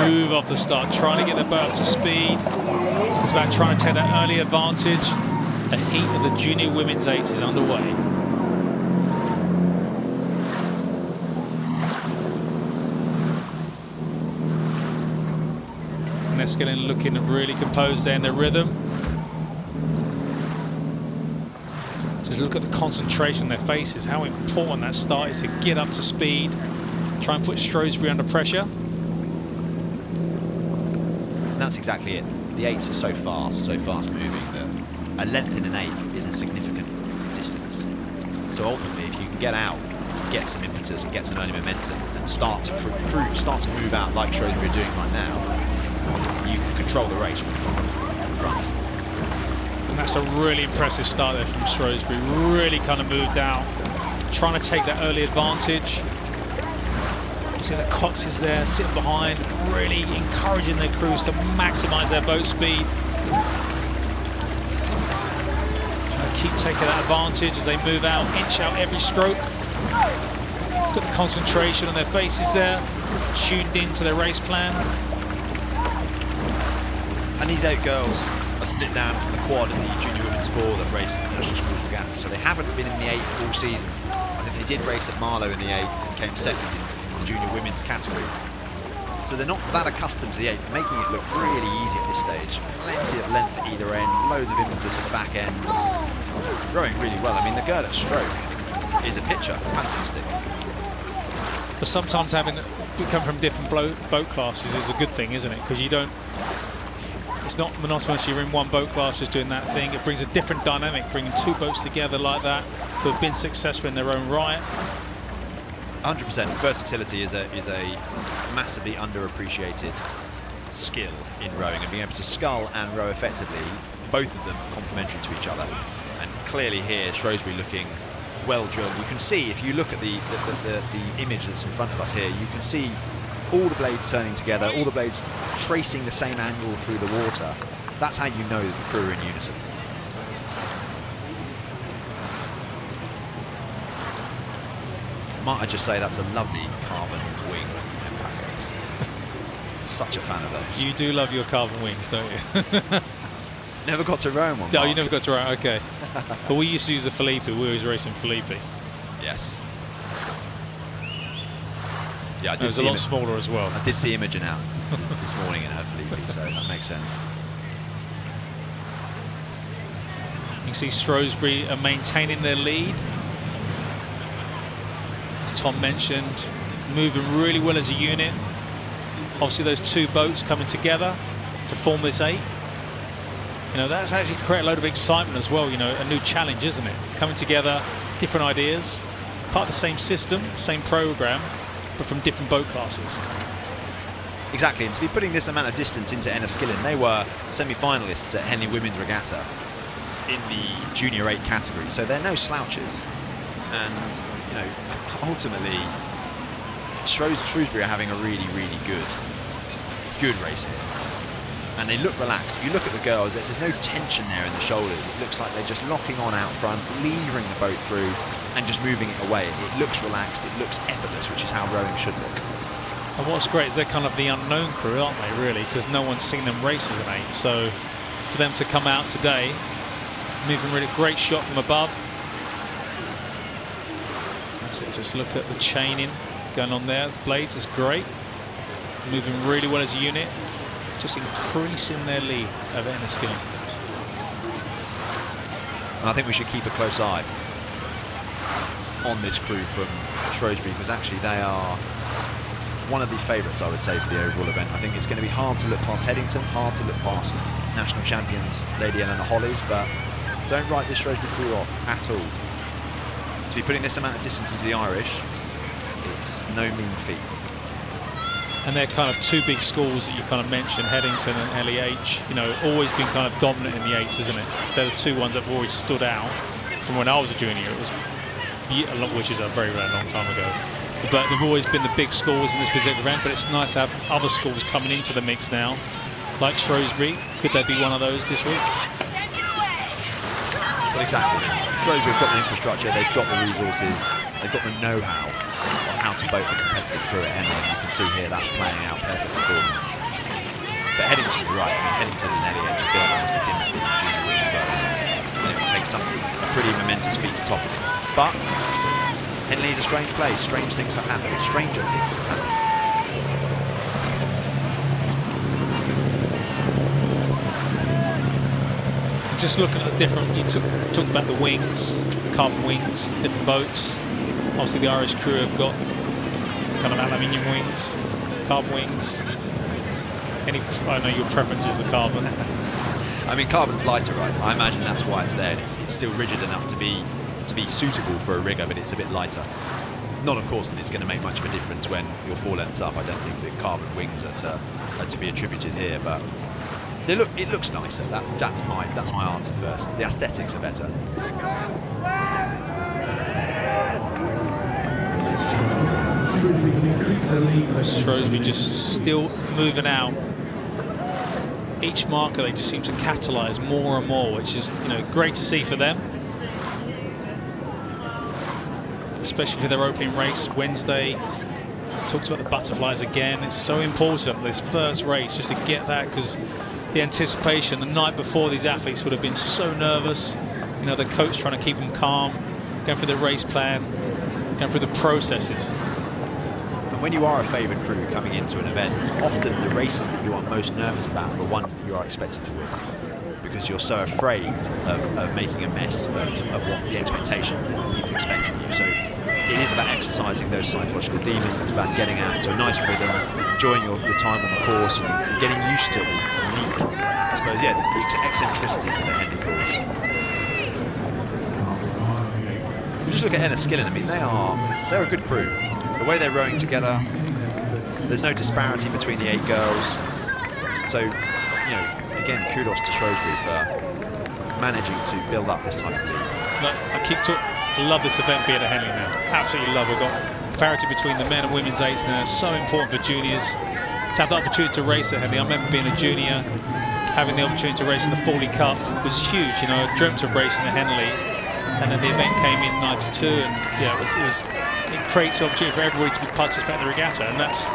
move off the start, trying to get the boat up to speed. It's about trying to take that early advantage. The heat of the junior women's 8s is underway. Enniskillen looking really composed there in their rhythm. Just look at the concentration on their faces, how important that start is to get up to speed, try and put Shrewsbury under pressure. And that's exactly it. The 8s are so fast moving that a length in an 8 is a significant distance. So ultimately, if you can get out, get some impetus and get some early momentum and start to move out like Shrewsbury are doing right now, you can control the race from front. And that's a really impressive start there from Shrewsbury. Really kind of moved out, trying to take that early advantage. You see the Coxes there sitting behind, really encouraging their crews to maximise their boat speed. Keep taking that advantage as they move out, inch out every stroke. Got the concentration on their faces there, tuned into their race plan. And these 8 girls are split down from the quad in the junior women's 4 that race at the National Schools Regatta, so they haven't been in the 8 all season. I think they did race at Marlow in the 8 and came second in the junior women's category. So they're not that accustomed to the 8, making it look really easy at this stage. Plenty of length at either end, loads of impetus at the back end. Rowing really well. I mean, the girl at stroke is a picture. Fantastic. But sometimes having we come from different boat classes is a good thing, isn't it? Because you don't. It's not monotonous. You're in one boat class just doing that thing. It brings a different dynamic, bringing 2 boats together like that who have been successful in their own right. 100%. Versatility is a massively underappreciated skill in rowing, and being able to scull and row effectively, both of them complementary to each other. And clearly here, Shrewsbury looking well drilled. You can see, if you look at the image that's in front of us here, you can see all the blades turning together, all the blades tracing the same angle through the water. That's how you know that the crew are in unison. Might I just say that's a lovely carbon wing impact. Such a fan of those. You do love your carbon wings, don't you? Never got to row one. Oh, you never got to row, okay. But we used to use the Felipe. We always racing Felipe. Yes. Yeah, I did. It was a lot smaller as well. I did see Imogen out this morning in her Felipe, so that makes sense. You can see Shrewsbury are maintaining their lead. As Tom mentioned, moving really well as a unit. Obviously those 2 boats coming together to form this 8. You know, that's actually create a load of excitement as well, you know, a new challenge, isn't it? Coming together, different ideas, part of the same system, same program, but from different boat classes. Exactly, and to be putting this amount of distance into Enniskillen, they were semi-finalists at Henley Women's Regatta in the Junior 8 category, so they're no slouches. And, you know, ultimately, Shrewsbury are having a really, really good race here. And they look relaxed. If you look at the girls, there's no tension there in the shoulders. It looks like they're just locking on out front, levering the boat through, and just moving it away. It looks relaxed, it looks effortless, which is how rowing should look. And what's great is they're kind of the unknown crew, aren't they, really? Because no one's seen them race as an 8. So for them to come out today, moving really great shot from above. That's it, just look at the chaining going on there. The blades is great. Moving really well as a unit. Just increasing their lead over Enniskillen. And I think we should keep a close eye on this crew from Shrewsbury, because actually they are one of the favourites, I would say, for the overall event. I think it's going to be hard to look past Headington, hard to look past national champions Lady Eleanor Hollies, but don't write this Shrewsbury crew off at all. To be putting this amount of distance into the Irish, it's no mean feat. And they're kind of 2 big schools that you kind of mentioned, Headington and LEH, you know, always been kind of dominant in the 8s, isn't it? They're the 2 ones that have always stood out from when I was a junior. It was, which is a very, very long time ago. But they've always been the big schools in this particular event, but it's nice to have other schools coming into the mix now, like Shrewsbury. Could there be one of those this week? Well, exactly. Shrewsbury have got the infrastructure, they've got the resources, they've got the know-how on how to boat the competitive crew at Henley, and you can see here that's playing out perfectly for them. Headington, you're right. I mean, Headington and LEH have built almost a dynasty in junior women's rowing, and it would take something, a pretty momentous feat to top it. But Henley is a strange place. Strange things have happened. Stranger things have happened. Just looking at different, you talked about the wings, carbon wings, different boats. Obviously the Irish crew have got kind of aluminium wings, carbon wings. I know your preference is the carbon. I mean, carbon's lighter, right? I imagine that's why it's there. It's still rigid enough to be suitable for a rigger, but it's a bit lighter. Not, of course, that it's going to make much of a difference when you're 4 lengths up. I don't think the carbon wings are to be attributed here, but it looks nicer. That's my answer first. The aesthetics are better. Shrewsbury just still moving out. Each marker they just seem to catalyse more and more, which is great to see for them, especially for their opening race Wednesday. Talked about the butterflies again. It's so important this first race just to get that, because the anticipation the night before, these athletes would have been so nervous. The coach trying to keep them calm, going through the race plan, going through the processes. And when you are a favoured crew coming into an event, often the races that you are most nervous about are the ones that you are expected to win, because you're so afraid of making a mess of what the expectation of people expecting you. So it is about exercising those psychological demons. It's about getting out into a nice rhythm, enjoying your time on the course, and getting used to the unique, I suppose, the eccentricities of the Henley course. If you just look at Enniskillen, I mean, they're a good crew. The way they're rowing together, there's no disparity between the 8 girls. So, again, kudos to Shrewsbury for managing to build up this type of league. I love this event being at Henley now. Absolutely love it. We've got parity between the men and women's 8s now. So important for juniors to have the opportunity to race at Henley. I remember being a junior, having the opportunity to race in the Foley Cup was huge. I dreamt of racing at Henley, and then the event came in '92, and it creates opportunity for everybody to participate in the regatta, and that's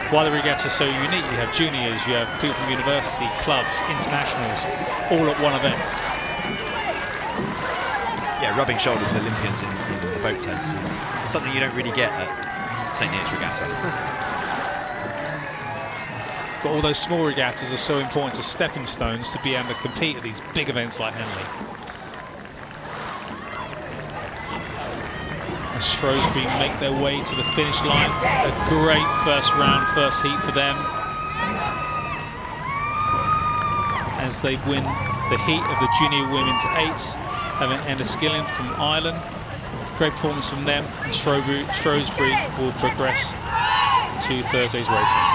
why the regatta is so unique. You have juniors, you have people from university, clubs, internationals, all at one event. Yeah, rubbing shoulders with Olympians in the boat tents is something you don't really get at St. Neots Regatta. But all those small regattas are so important as stepping stones to be able to compete at these big events like Henley. And Shrewsbury make their way to the finish line. A great first round, first heat for them, as they win the heat of the junior women's 8s, having Enniskillen from Ireland. Great performance from them, and Shrewsbury will progress to Thursday's racing.